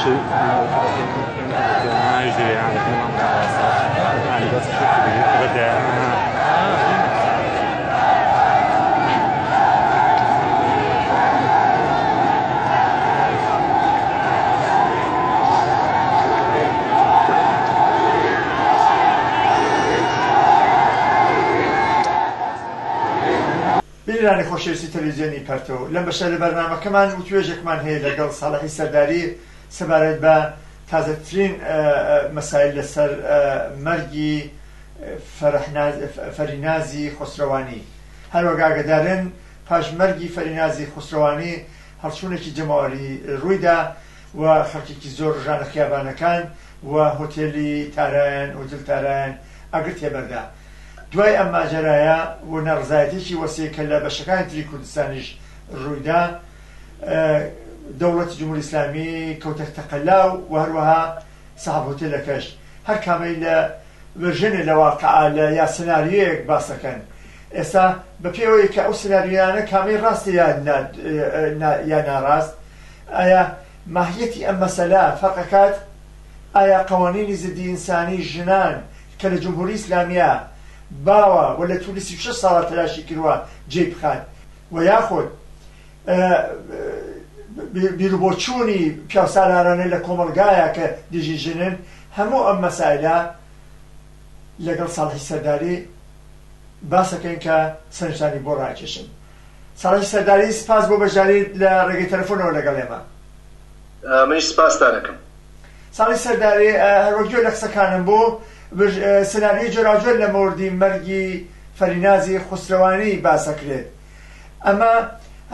شيء ما يجري يعني كمان يعني بس بدأ بیرانی خۆشەویستی تەلەڤیزیۆنی پەرتۆ لەم بەشە لە بەرنامەکەمان وتوێژێکمان هەیە لەگەڵ ساڵحی سەرداری سەبارەت بە تازەترین مەسایل لەسەر مەرگی فەرینازی خسرەوانی. هەروەک ئاگادارن پاش مەرگی فەرینازی خسرەوانی هەڵچوونێکی جەماوەری ڕوویدا و خەڵکێکی زۆر ڕژانە خیابانەکان و هۆتێلی تارایان هۆتێل تارایان ئەگرت هێبەردا. دوای ئەم ماجەرایە و نەڕزایەتێکی وەسیع کە لە بەشەکانی تری کوردستانیش ڕوویدا، دەوڵەتی جمهوری ئیسلامی کەوتە تەقەلاو و هەروەها ساحەب هۆتێلەکەش هەر کامەی لە ڤەرژنێ لە واقعە لە یا سناریۆیەک باسەکەن. ئێستا بە پێوەی کە ئەو سناریۆیانە کامەی ڕاستە یا ناڕاست، ئایا ماهیەتی ئەم مەسەلە فەرقەکات؟ ئایا قەوانینی زیدی ئینسانی ژنان کە لە جمهوری ئیسلامیە باوە و لە توولی 36 ساڵە تەلاشی کردووە جێی بخات و یاخۆت بیرروبۆچوونی پیاوسالارانە لە کۆمەلگایە کە دژی ژنن، هەموو ئەم مەسایلە لەگەڵ ساڵحی سەرداری باسەکەین کە سەرنجدانی بۆ ڕاکێشن. ساڵحی سەرداری سپاس بۆ بەشداریت لە ڕێگەی تەلەفۆنەوە لەگەڵ ئێمە. منیش سپاستان دەکەم. ساڵحی سەرداری هەروەک گوێ لە قسەکانم بۆ سناریۆی جۆراوجۆر لە مەوردی مەرگی فەرینازی خسرەوانی باسەکرێت. ئەمە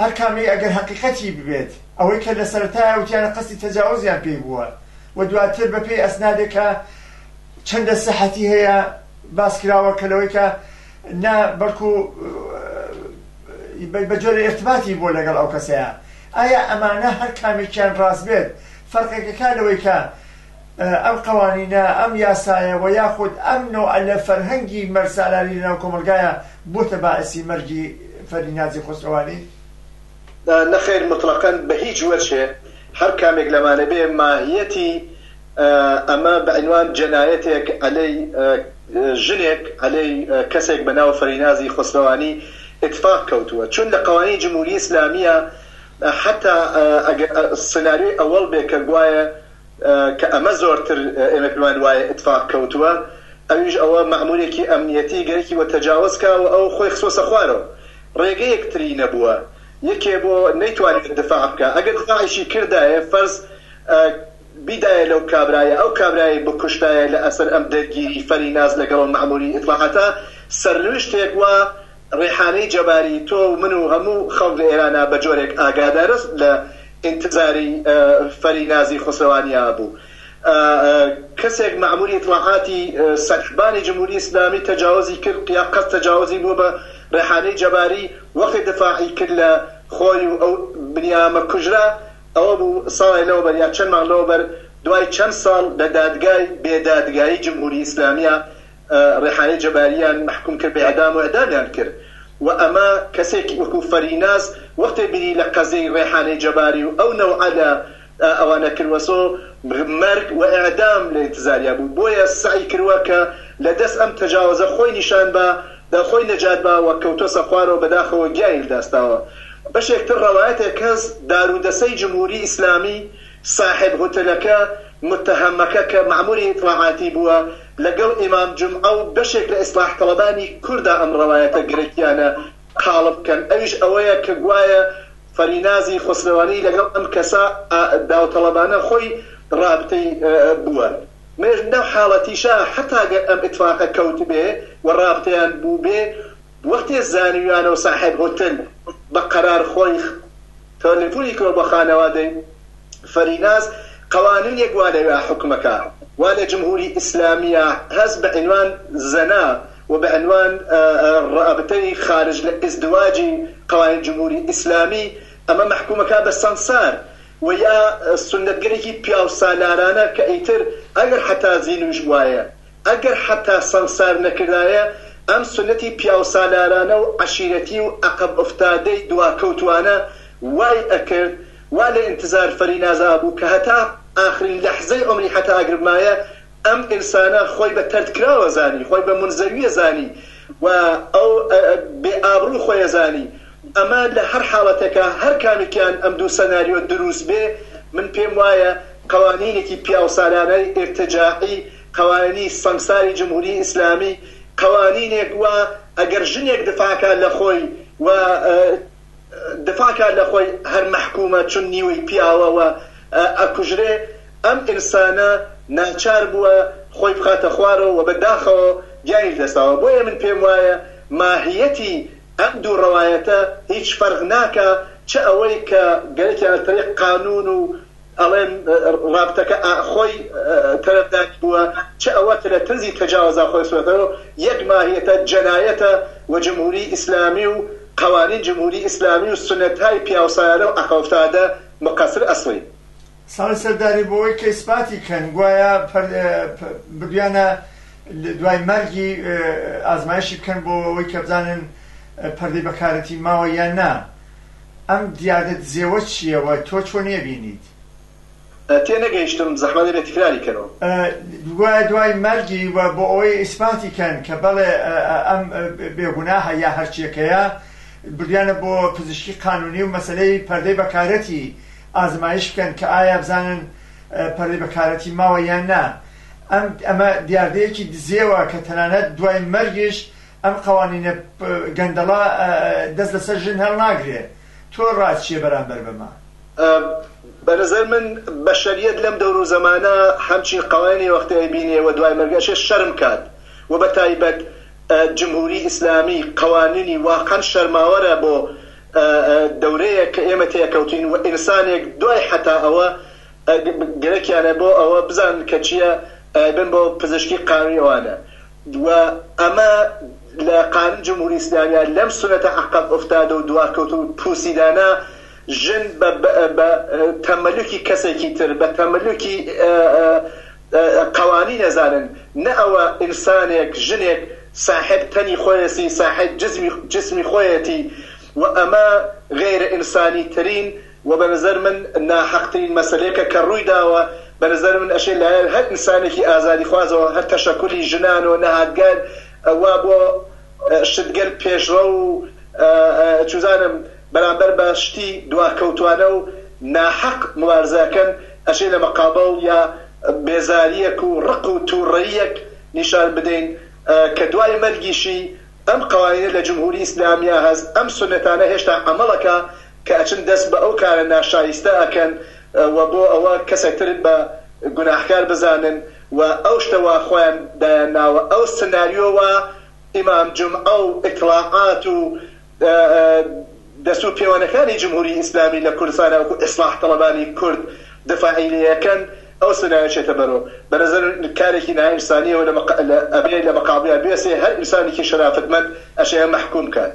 هەر کامی ئەگەر حەقیقەتی ببێت، ئەوەی کە لە سەرەتایە وتیانە قەستی تەجاوزیان پێی بووە و دواتر بە پێی ئەسنادێکە چەندە سەحەتی هەیە باس کراوە کە لەوەی کە نا بەڵکو بە جۆرە ئێرتباتی بۆ لەگەڵ ئەو کەسەیە. ئایا ئەمانە هەر کامێکیان ڕاست بێت فەرقێکەکە لەوەی کە ئەم قەوانینە ئەم یاسایە و یاخود ئەم نۆع لە فەرهەنگی مەرسالاری لەناو کۆمەلگایە بۆتە باعسی مەرگی فەرینازی خسرەوانی؟ نەخێر مطلقاً بە هیچ وەجهێ هەر کامێک لەمانە بێ ماهیەتی ئەمە بە عنوان جەنایەتێک عەلەی ژنێک عەلەی کەسێک بە ناو فەرینازی خسرەوانی اتفاق کەوتووە، چون لە قەوانینی جمهوری ئیسلامیە حتا ئەگەر سناریۆی ئەوەڵ بێ کە گوایە کە ئەمە زۆرتر ئێمە پێمان وایە اتفاق کەوتووە، ئەویش ئەوە مەعموولێکی ئەمنیەتی گەرەکی وە تەجاوز کاوە ئەو خۆی خسۆسە خوارەوە. ڕێگەیەکتری نەبووە، یەکێ بۆ نەیتوانێت دفاع بکە. ئەگەر دفاعیشی کردایە فەرز بیدایە لەو کابرایە، ئەو کابرایە بکوشتایە لە ئەسەر ئەم دەرگیری فەریناز لەگەڵ مەعمولی ئیطلاعاتە، سەرنوشتێک وە ڕێحانەی جەباری تۆ و من و هەموو خەڵک لە ئێرانە بە جۆرێک ئاگادارە لە انتظاری فەرینازی خسرەوانیا بوو. کەسێک مەعمولی ئیطلاعاتی سەرحبانی جمهوری ئیسلامی تەجاوزی کرد یا قەت تەجاوزی بوو بە ڕێحانەی جەباری، وەختی دفاعی کرد لە خۆی و ئەو بنیامە کوژرا، ئەوە بوو ساڵی لەوبەر یا چەند مانگ لەوبەر دوای چەند ساڵ لە دادگای بێدادگایی جمهوری ئیسلامیە ڕێحانەی جەباریان محکوم کرد بە ئەعدام و ئەعدامیان کرد. و ئەمە کەسێکی وەکو فەریناز وەختی بینی لە قەزەی ڕێحانەی جەباری و ئەو نەوعە لە ئەوانە کردوەسۆ مەرگ و ئەعدام لە ئینتزاریا بوو، بۆیە سعی کردووە کە لە دەست ئەم تەجاوزە خۆی نیشان بە خۆی نەجات بە و کەوتۆسە خوارەوە بەداخەوە گیانی داستاوە. بەشێکتر ڕەوایەتێک کەس دارودەسەی جمهوری ئیسلامی صاحب هۆتێلەکە متهمەکە کە مەعمولی ئیطلاعاتی بووە لەگەڵ ئیمام جومعە و بەشێک لە ئیسلاح طەلەبانی کووردا ئەم ڕەوایەتە گرێکیانە قاڵب بکەن. ئەویش ئەوەیە کە گوایە فەرینازی خسرەوانی لەگەڵ ئەم کەسە داوطەلەبانە خۆی رابطەی بووە. مێژ نەو حاڵەتیشە حتا گەر ئەم ئیتفاقە کەوت بێ و رابطەیان بوو بێ، وەختێ زانیویانە و صاحب هۆتل بە قەرار خۆی تەلەفۆنی کردوە بە خانەوادەی فەریناز قەوانینێک وا لەوێ حکومەکە وا لە جمهوری ئیسلامیە هەست بە عنوان زەنا و بە عنوان رابطەی خارج لە ئیزدواجی قەوانین جمهوری ئیسلامی ئەمە محکومەکە بە سەنسار و یا سنەتگەرێکی پیاو سالارانە کە ئیتر ئەگەر حتا زینوش وایە ئەگەر حتا سەنسار نەکردایە ئەم سنەتی پیاو سالارانە و عەشیرەتی و عەقب ئوفتادەی دواکەوتوانە وای ئەکرد وا لە ئینتزار فەرینازا بوو کە هەتا آخرین لحظەی عمری حتا ئەگرمایە ئەم ئینسانە خۆی بە تەردکراوە زانی، خۆی بە منزەویە زانی و ئەو بێ ئابڕوو خۆیە زانی. ئەمە لە هەر حاڵەتێکە هەر کامێکیان ئەم دوو سەناریۆ دروست بێ، من پێم وایە قوانینێکی پیاوسالانەی ئێرتجاعی، قوانینی سەنگساری جمهوری ئیسلامی، قوانینێک وە ئەگەر ژنێک دفاعکە لە خۆی و دفاعکە لە خۆی هەر مەحکومە چون نیوەی پیاوەوە ئەکوژرێ، ئەم ئینسانە ناچار بووە خۆی بخاتە خوارەوە و بەداخەوە گیانی دەستاوە. بۆیە من پێم وایە ماهیەتی ئەم دوو ڕەوایەتە هیچ فەرق ناکە، چه ئەوەی کە گەلێکیان طریق قانون و ئەڵێن رابطەکە خۆی تەرەفدار بووە، چه ئەوە لە تەنزی تەجاوزا خۆی سوێتەوە، یەک ماهیەتە جەنایەتە و جمهوری ئیسلامی و قوانین جمهوری ئیسلامی و سنەتهای پیاوسایانە و عەقەوفتادە مقەسر ئەسڵی. ساڵی سەرداری بۆەوەی کە ئیسپاتی کەن گوایە بردویانە دوای مەرگی ئازمایشی بکەن بۆ ئەوەی کە بزانن پەردەی بەکارەتی ماوە یان نا. ئەم دیاردە دزێوە چییەوە؟ تۆ چۆن نێبینیت؟ تێنەگەیشتم، زەحمەت لێ تکراری کەرەوە. گوایە دوای مەرگی و بۆ ئەوەی ئیسپاتی کەن کە بەڵێ ئەم بێگوناهە یا هەرچیەکەیە، بردیانە بۆ پزیشکی قانونی و مەسەلەی پەردەی بەکارەتی ئازمایش بکەن کە ئایا بزانن پەردەی بەکارەتی ماوە یان نا. ئەمە دیاردەیەکی دزێوە کە تەنانەت دوای مەرگیش ئەم قوانینە گەندەڵا دەست لەسەر ژن هەڵ ناگرێ. تۆ ڕاستچیە بەرامبەر بەمە؟ بەنظر من بەشەریەت لەم دەور و زەمانە هەمچین قوانینی وەختەی بینێەوە دوای مەرگەشێ شەرم کات و بە تایبەت جمهوری ئیسلامی قوانینی واقعا شەرماوەرە بۆ دەورەیە کە ئێمە تێکەوتین و ئینسانێک دوای حتا ئەوە گەرەکیانە بۆ ئەوە بزان کە چییە بن بۆ پزیشکی قانونی ئەوانە. و ئەمە لە قانون جمهوری ئیسلامیە لەم سنەتە عەقەب ئوفتادە و دواکەوت و پوسیدانە ژن بە تەمەلوکی کەسێکی تر بە تەمەلوکی قوانین نەزانن، نە ئەوە ئینسانێک ژنێک صاحب تەنی خۆیەتی، صاحب جسمی خۆیەتی و ئەمە غێرە ئینسانی ترین و بەنظر من ناحەقترین مەسەلەیەکە کە ڕووی داوە. بەنظر من ئەشێ لایەن هەر ئینسانێکی ئازادی خوازەوە هەر تەشەکولی ژنان و نەهاتگار وا بۆ شتگەر پێشڕە و چوزانم بەرامبەر بە شتی دواکەوتوانە و ناحەق مبارزەکەن ئەشێ لە مەقابڵ یا بێزاریەک و ڕق و تووڕەیەک نیشان بدەین کە دوای مەرگیشی ئەم قوانینە لە جمهوری ئیسلامیە هەست، ئەم سنەتانە هێشتا عەمەڵەکە کە ئەچن دەست بە ئەو کارە ناشایستە ئەکەن و بۆ ئەوە کەسێکتر بە گوناحکار بزانن و ئەو شتەوە خۆیان دایانناوە. ئەو سناریۆوە ئیمام جومعە و ئیطلاعات و دەستور پێوانەکانی جمهوری ئیسلامی لە کوردستانە وەکو ئیسلاح تەڵەبانی کورد دفاعی لەکەن، ئەو سناریۆچێتە بەرەوە. بەنظر کارێکی نائینسانیەوە ئەبێ لە مەقابڵیان بێسێ هەر ئینسانێکی شەرافتمەند ئەشەیە مەحکوم کات.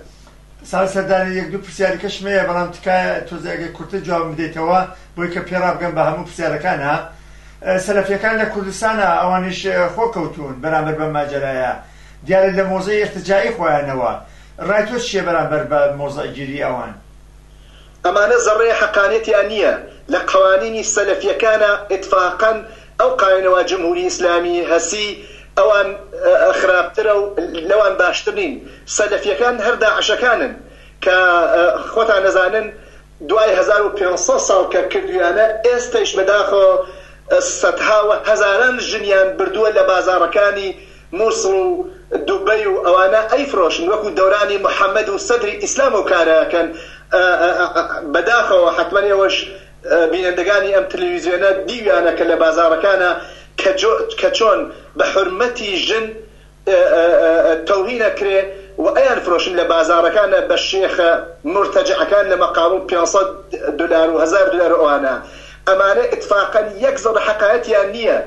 ساڵ سەردانی یەک دوو پرسیارەکەش مەیە، بەڵام تکایە تۆزێگە کورتە جواب بدەیتەوە بۆی کە پێڕا بگەم بە هەموو پرسیارەکانە. سەلەفیەکان لە کوردستانە ئەوانیش خۆکەوتون بەرامبەر بە ماجەرایە، دیارە لە مۆزەی ئێرتجاعی خۆیانەوە. ڕای تۆ چییە بەرامبەر بە مۆزەگیری ئەوان؟ ئەمانە زەڕێی حەقانەتیان نییە. لە قوانینی سەلەفیەکانە ئیتفاقاً ئەو قاینەوە جمهوری ئیسلامی هەسی ئەوان خراپترە و لەوان باشتر نین. سەلەفیەکان هەر داعشەکانن کە خۆتان نەزانن دوای 1500 ساڵ کە کردویانە ئێستەش بەداخۆ سەدها و هەزاران ژنیان بردووە لە بازاڕەکانی مووسڵ و دوبەی و ئەوانە ئەیفرۆشن وەکو دەورانی محەممەد و سەدری ئیسلام و کارەکەن. بەداخەوە حتمەن ئێوەش بینندگانی ئەم تەلەڤیزیۆنە دیویانە کە لە بازاڕەکانە کە چۆن بە حورمەتی ژن تەوهینە کرێ و ئەیان فرۆشن لە بازاڕەکانە بە شێخە مرتەجعەکان لە مەقابڵ $500 و $1000 ئەوانە. ئەمانە ئیتفاقەن یەک زەڕ حەقایەتیان نییە.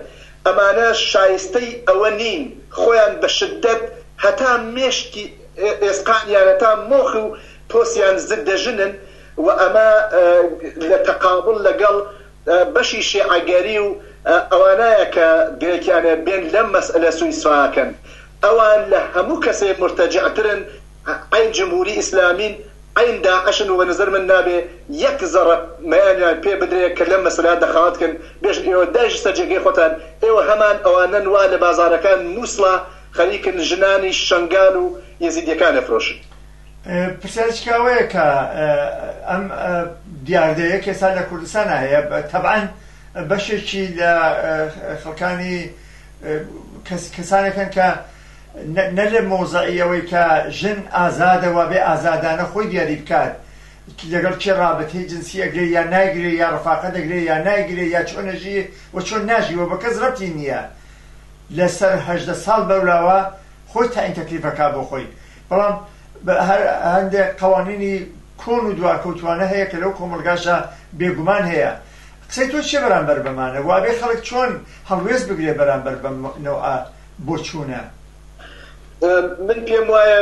ئەمانە شایستەی ئەوە نین، خۆیان بە شدەت هەتا مێشتی ئێسقانیان هەتا مۆخ و پۆسیان زدەژنن و ئەمە لە تەقابڵ لەگەڵ بەشی شیعەگەری و ئەوانایە کە گرێکیانە بێن لەم مەسئلە سویسواکەن. ئەوان لە هەموو کەسێ مرتەجعترن، ئەین جمهوری ئیسلامین عين داعش ونظر من نابي يكزر ما يعني بي بدري كلام مسألة دخلات كان بيش داعش سجى خوتان همان أوانن وال بازار كان موصلة خليك الجناني الشنغالو يزيد يكان فروش. پرسیارش کاوەیە کە ئەم دیاردەیە کێسا لە کوردستان هەیە طبعاً بەشێکی لە خەڵکانی کەسانێکن کە نە لە مۆزەعیەوەی کە ژن ئازادە و بێ ئازادانە خۆی دیاری بکات لەگەڵ چێ ڕابەتەی جنسی ئەگرێ یا ناگرێ یا ڕفاقە دەگرێ یا ناگرێ یا چۆنەژی و چۆن ناژیوە بە کەس ڕەبتی نییە لەسەر 18 ساڵ بەولاوە خۆی تاین تەکلیفەکە بۆ خۆی بەڵام هەندێک قوانینی کۆن و دواکەوتوانە هەیە کە لەو کۆمەلگاشە بێگومان هەیە قسەی تۆ چێ بەرامبەر بەمانە وابێ خەڵک چۆن هەڵوێز بگرێ بەرامبەر بەمنەوە بۆ چوونە من پێم وایە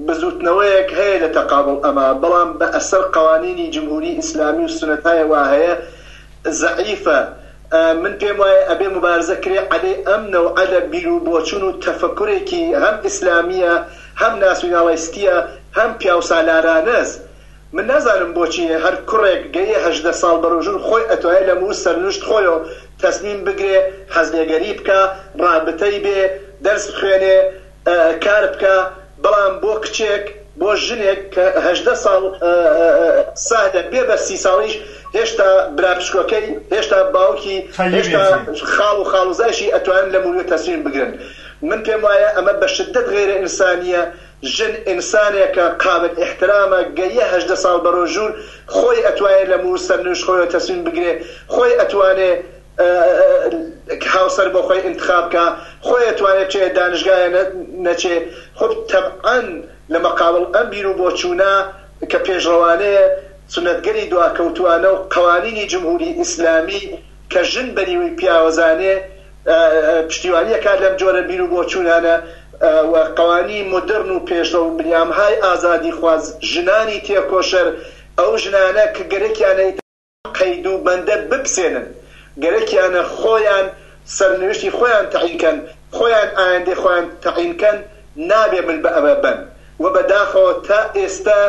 بزوتنەوەیەک هەیە لە تەقابڵ ئەمە بەڵام بە ئەسەر قوانینی جمهوری ئیسلامی و سنەتایە وا هەیە زەعیفە من پێم وایە ئەبێ مبارزە کرێ عەلەی ئەم نەوعە لە بیر و بۆچوون و تەفەکورێکی هەم ئیسلامیە هەم ناسیۆنالیستیە هەم پیاوسالارانەز من نازانم بۆچی هەر کوڕێک گەیە 18 ساڵ بەڕۆژوور خۆی ئەتوانێت لە مووس سەرنوشت خۆیەوە تەسمیم بگرێ حەزلێگەری بکە ڕابطەی بێ دەرس بخوێنێ کار بکە بەڵام بۆ کچێک بۆ ژنێک کە 18 ساڵ سادە بێ بە 30 ساڵیش هێشتا براپشکۆکەی هێشتا باوکی هێشتا خاڵ و خاڵوزایشی ئەتوانن لە موویە تەسمیم بگرن من پێم وایە ئەمە بە شدت غێرە ئینسانیە ژن ئینسانێکە قابل احترامە گەیە 18 ساڵ بەڕۆژوور خۆی ئەتوانێت لە مووس سەرنوشت خۆیەوە تەسمیم بگرێ خۆی ئەتوانێت هاوسەر بۆ خۆی انتخاب بکە خۆی ئەتوانێت چێ دانشگایە نەچێ خۆ تەبعەن لە مەقابڵ ئەم بیر و بۆچوونە کە پێشڕەوانەیە سنەتگەری دواکەوتوانە و قوانینی جمهوری ئیسلامی کە ژن بەنیوەی پیاوەزانێ پشتیوانیە کات لەم جۆرە بیر و بۆچوونانە و قوانی مدرن و پێشڕە و بنیامهای ئازادی خواز ژنانی تێکۆشەر ئەو ژنانە کە گەرەکیانە قەید و بەندە بپسێنن گەرەکیانە خۆیان سەرنوشتی خۆیان تەعینکەن خۆیان ئایندەی خۆیان تەعینکەن نابێ من بە ئەوە بن و بەداخەوە تا ئێستا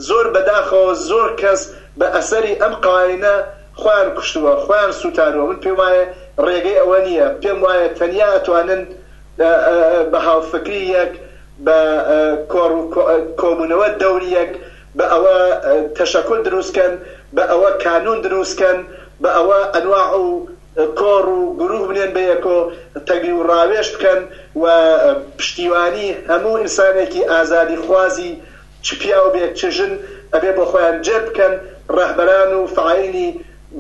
زۆر بەداخەوە زۆر کەس بە ئەسەری ئەم قوانینە خۆیان کوشتووە خۆیان سوتارووە من پێم وایە ڕێگەی ئەوە نییە پێم وایە تەنیا ئەتوانن بە هاوفکریەک بە کۆبوونەوە دەوریەک بە ئەوە تەشەکل دروستکەن بە ئەوە کانون دروستکەن بە ئەوە ئەنواع و کۆڕ و گروه بنێن بەیەکۆ تەگری و ڕاوێش بکەن و پشتیوانی هەموو ئینسانێکی ئازادی خوازی چ پیاو بێت چ ژن ئەبێ بۆ خۆیان جێر بکەن ڕەهبەران و فعالی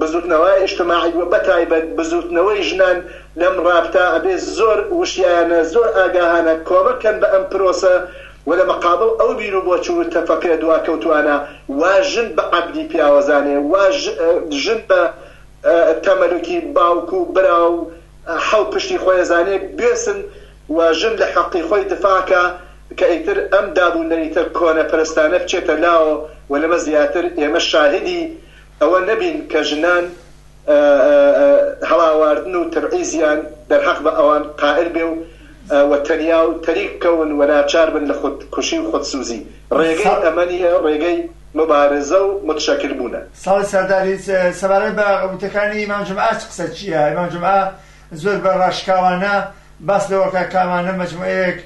بزوتنەوەی ئیجتیماعی و بەتایبەت بزوتنەوەی ژنان لەم ڕابطە ئەبێ زۆر وشیانە زۆر ئاگاهانە کۆمەکەن بە ئەم پرۆسە و لە مەقابڵ ئەو بیر و بۆچوون تەفەکرە دواکەوتوانە وا ژن بە عەبدی پیاوەزانێ وا ژن بە تەمەلوکی باوک و برا و حەو پشتی خۆی زانێ بێسن و ژن لە حەقی خۆی دفاعکە کە ئیتر ئەم دابوونەریتر کۆنە پەرستانە بچێتە لاوە و لەمە زیاتر ئێمە شاهدی ئەوە نەبین کە ژنان هەڵاواردن و تەبعیزیان دەرحەق بە ئەوان قائل بێ و تەنیا و تەریک بکەون و ناچار بن لە خودکوشی و خودسوزی ڕێگەی ئەمەنیە ڕێگەی مبارزە و متشەکل بوونە ساڵی سەرداری سەبارەت بە وتەکانی ئیمام جومعە قسە چییە ئیمام جومعە زۆر بە ڕاشکاوانە باس لەوەکە کامانە مەجموعەیەک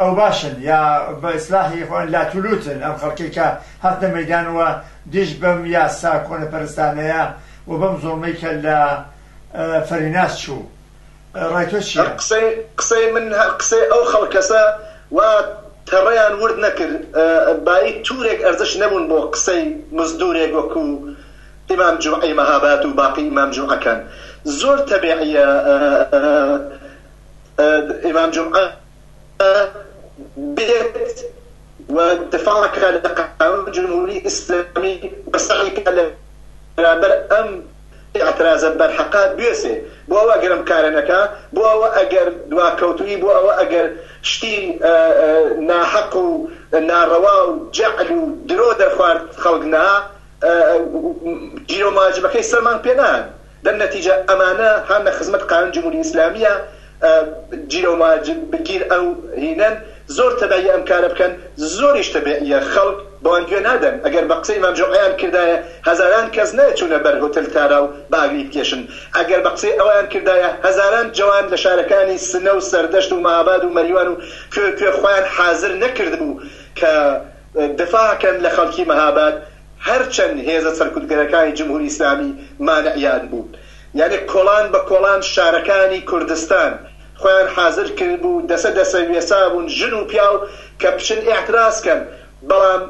ئەو باشن یا بە ئیسلاحی خۆیان لاتولوتن ئەم خەڵکی کە هاتنە مەیدانەوە دیش بەم یاسا کۆنەپەرستانەیە و بەم زۆڵمەی کە لە فەریناس چوو ڕای تۆ چییە؟ قسەی من قسەی ئەو خەڵکەسە و تەڕێیان ورد نەکرد بایی توورێک ئەرزش نەبوون بۆ قسەی مزدورێک وەکو ئیمام جومعەی مەهاباد و باقی ئیمام جومعەکان زۆر تەبیعیە ئیمام جومعە بێت و دفاعکە لە قانون جمهوری ئیسلامی بەسەعیکە لە بەرامبەر ئەم اعتراضە بەرحەقات بێسێ بۆ ئەوە ئەگەرم کارەنەکە بۆ ئەوە ئەگەر دواکەوتوی بۆ ئەوە ئەگەر شتی ناحەق و ناڕەوا و جەعل و درۆ دەرخوارد خەڵکنا جیرۆماجبەکەی سەرمان پێنان دەرنەتیجە ئەمانە هەم لە خزمەت قانون جمهوری ئیسلامیە جیرۆماجب بگیر ئەو هینەن زۆر تەبعیە ئەم کارە بکەن زۆریش تەبعیە خەڵک بەوان گوێ نادەن ئەگەر بە قسەی ئیمام جوعیان کردایە هەزاران کەس نەچوونە بەر هۆتێل تارا و باگری بکێشن ئەگەر بە قسەی ئەویان کردایە هەزاران جوان لە شارەکانی سنە و سەردەشت و مەهاباد و مەریوان و کوێ خۆیان حازر نەکردبوو کە دفاعکەن لە خەڵکی مەهاباد هەرچەند هێزە سەرکوتگەرەکانی جمهوری ئیسلامی مانعیان بوو یعنی کۆڵان بە کۆڵان شارەکانی کوردستان خۆیان حازر کرد بوو دەسە وێسا بوون ژن و پیاو کە بچن ئێعتراضکەن بەڵام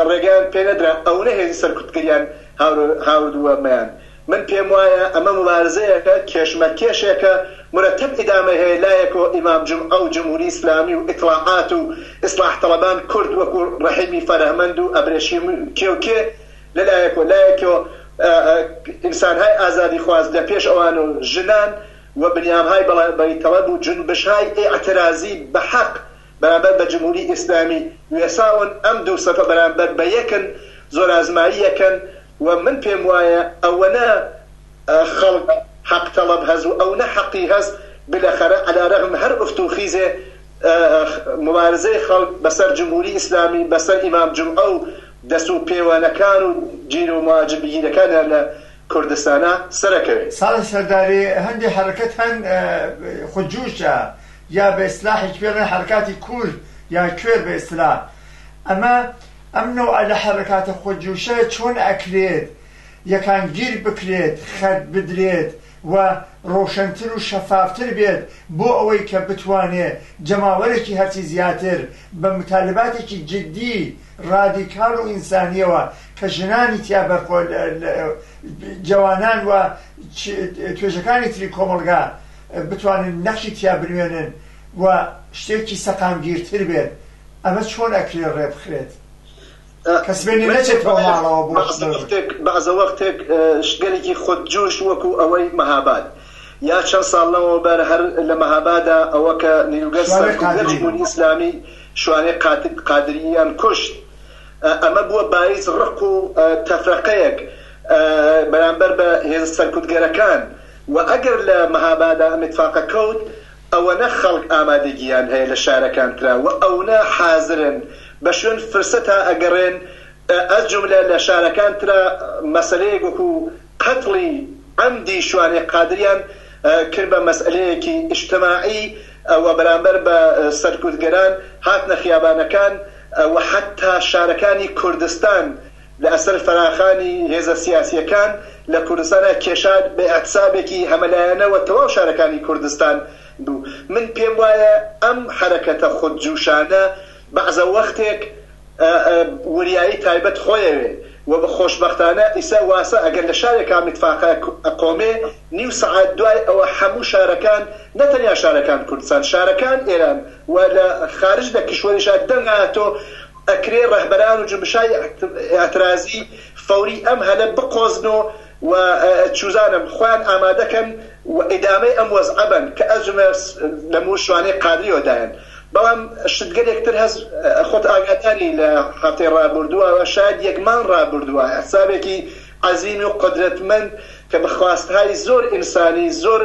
ڕێگەیان پێ نەدرا ئەوە هێزی سەرکوتگەریان هاوردووەمەیان من پێم وایە ئەمە مبارزەیەکە کێشمەکێشێکە مرتب ئیدامە هەیە لایەکەوە ئیمام جومعە و جمهوری ئیسلامی و ئیطلاعات و ئیسلاح طەلەبان کورد وەکو ڕەحیمی فەرەهمەند و ئەبرێشی کێوکێ لەلایەکەوە ئینسانهای ئازادی خواست لە پێش ئەوان و ژنان و بنیامهای بەریتەڵەب و جنبشهای ئێعترازی بە حەق بەرامبەر بە جمهوری ئیسلامی وێساون ئەم دوو سەفە بەرامبەر بە یەکن زۆر ئازماییەکەن و من پێم وایە ئەوەنە خەڵک حەق تەڵەب هەز و ئەوەنە حەقی هەست بلەخەرە عەلا ڕەغم هەر ئوفتوخیزێ مبارزەی خەڵک بەسەر جمهوری ئیسلامی بەسەر ئیمام جومعە و دەست و پێوانەکان و گیر و مواجبگیرەکانیان لە کوردستانە سەرەکەوێت ساڵی سەرداری هەندێک حرەکەت هەن خودجوشە یا بە ئیسلاحێک پێڵێن حرەکاتی کورد یا کوێر بە ئیسلاح ئەمە ئەم نوع لە حرەکاتە خودجوشە چۆن ئەکرێت یەکان گیر بکرێت خەت بدرێت و ڕۆشنتر و شەفافتر بێت بۆ ئەوەی کە بتوانێت جەماوەرێکی هەرچی زیاتر بە متالباتێکی جدی ڕادیکال و ئینسانیەوە کە ژنانی تیا بەرخۆ جوانان و توێژەکانی تری کۆمەڵگا بتوانن نەخشی تیا بنوێنن و شتێکی سەقامگیرتر بێت ئەمە چۆن ئەکرێت ڕێ بخرێت کەسبێنی نەچێتەوە ماڵەوە بۆ بەعزە وەختێک شتێکی خودجوش وەکو ئەوەی مەهاباد یا چەند ساڵ لەوە بەر هەر لە مەهابادا ئەوە کە نیروگەر سەرکوتگەری ئیسلامی شوانەی قادریان کوشت ئەمە بووە باعث ڕق و تەفرەقەیەک بەرامبەر بە هێزە سەرکوتگەرەکان و ئەگەر لە مەهابادا ئەم اتفاقە کەوت ئەوەنە خەڵک ئامادەگیان هەیە لە شارەکان کرا و ئەوەنە حازرن بە شوێن فرسەتا ئەگەڕێن ئەز جملە لە شارەکان ترا مەسەلەیەک وەکو قەتڵی عەمدی شوانەی قادریان کرد بە مەسئلەیەکی ئیجتماعی و بەرامبەر بە سەرکوتگەران هاتنە خیابانەکان و حتا شارەکانی کوردستان لە ئەسەر فەراخانی هێزە سیاسیەکان لە کوردستانە کێشاد بە ئەحسابێکی هەمەلایەنەوە تەواو شارەکانی کوردستان بوو من پێم وایە ئەم حرەکەتە خودجوشانە بەعزە وەختێک وریایی تایبەت خۆیەوێ و بە خۆشبەختانە ئیسا واسە ئەگەر لە شارێکا متفاقە ئەقۆمێ نیو سەعات دوای ئەوە هەموو شارەکان نەتەنیا شارەکان کوردستان شارەکان ئێران و لە خارج لە کشوەریشا دەنگاتۆ ئەکرێ ڕەهبەران و جنبشای ئەترازی فەوری ئەم هەلە بقۆزنەوە و چوزانم خۆیان ئامادەکەن و ئیدامەی ئەم وەزعەبن کە ئەجمە لەموو شوانەی قادریەوەدایەن بەڵام شتگەلێکتر هەست خۆت ئاگاداری لە هەفتەی ڕابردووە شاید یەکمان ڕابردووە حسابێکی عەزیم و قدرەتمەند کە بەخواستهای زۆر ئینسانی زۆر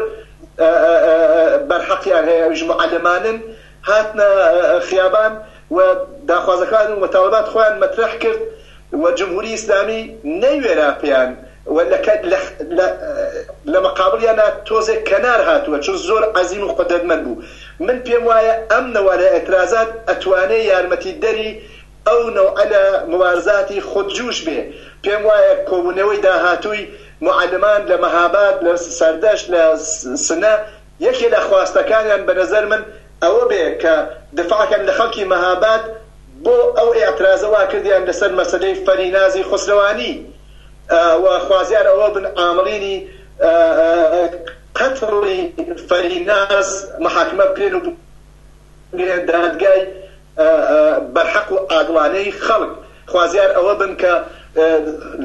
بەرحەقیان هەیە ئەویش معەلمانن هاتنە خیابان و داخوازەکان و مەتاڵبات خۆیان مەترەح کرد و جمهوری ئیسلامی نەیوێرا پێیان لە مەقابلیانە تۆزێک کەنار هاتووە چون زۆر عەزیم و قدرەتمەند بوو من پێم وایە ئەم نەوەرە ئەترازات ئەتوانێ یارمەتی دەری ئەو نەوعە لە مبارزاتی خودجوش بێ پێم وایە کۆبوونەوەی داهاتووی معەلمان لە مەهاباد لە سەردەشت لە سنە یەکێ لە خواستەکانیان بە نەزەر من ئەوە بێ کە دفاعکەن لە خەڵکی مەهاباد بۆ ئەو ئێعترازەوا کردیان لەسەر مەسەلەی فەرینازی خسرەوانی و خوازیار ئەوە بن عامڵینی قەتڵی فەریناز محاکمە بکرێن و دادگای بەرحەق و عادڵانەی خەڵک خوازیار ئەوە بن کە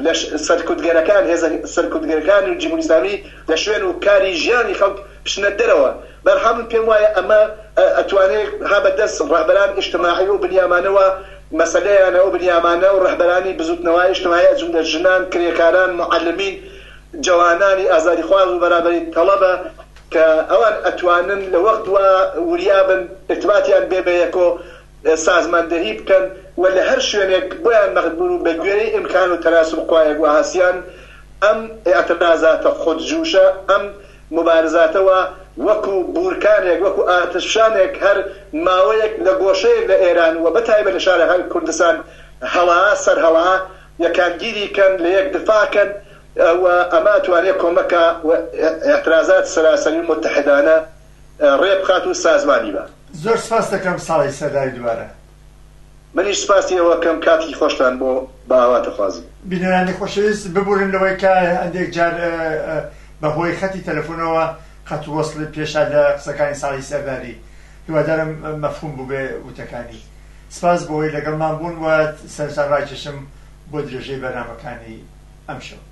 لە سەرکوتگەرەکان هێزە سەرکوتگەرەکان و جمهوری ئیسلامی لە شوێن و کاری ژیانی خەڵک بچنە دەرەوە بەرهەم پێم وایە ئەمە ئەتوانێت ها بەدەست ڕەهبەران ئیجتماعی و بنیامانەوە مەسەلەیانە و بنیامانە و ڕەهبەرانی بزوتنەوەی ئیجتماعی جملە ژنان کرێکاران معەلمین جوانانی ئازادیخواز و بەرابەری تەڵەبە کە ئەوان ئەتوانن لە وەختوە وریابن ارتباطیان بێ بە یەکۆ سازماندهی بکەن و لە هەر شوێنێک بۆیان مەغبون و بە گوێرەی ئیمکان و تەناسب قوایەک و هاسیان ئەم ئێعترازاتە خودجوشە ئەم مبارزاتەوە وەکو بورکانێک وەکو ئاتشانێک هەر ماوەیەک لە گۆشەیەک لە ئێران و بەتایبەت لە شارەکان کوردستان هەڵا سەر هەڵا یەکانگیری کەن لە یەک دفاعکەن و ئەمە توانێت کۆمەکە ئێعترازات سەراسەری متحدانە ڕێ بخات و سازمانی بە. زۆر سپاس دەکەم ساڵی سەرداری دوبارە. منیش سپاسی ئەوەکەم کاتی خۆشتان بۆ باواتە خوازم. بینەرانی خۆشەویست ببورن لەوەی کە هەندێک جار بەهۆی خەتی تەلەفۆنەوە خەت وەسڵ پێشا لە قسەکانی ساڵی سەرداری هیوادارم مەفهوم بوو بێ وتەکانی. سپاس بۆی لەگەڵمان بوون و سەرنجتان ڕایکێشم بۆ درێژەی بەرنامەکانی ئەمشەو.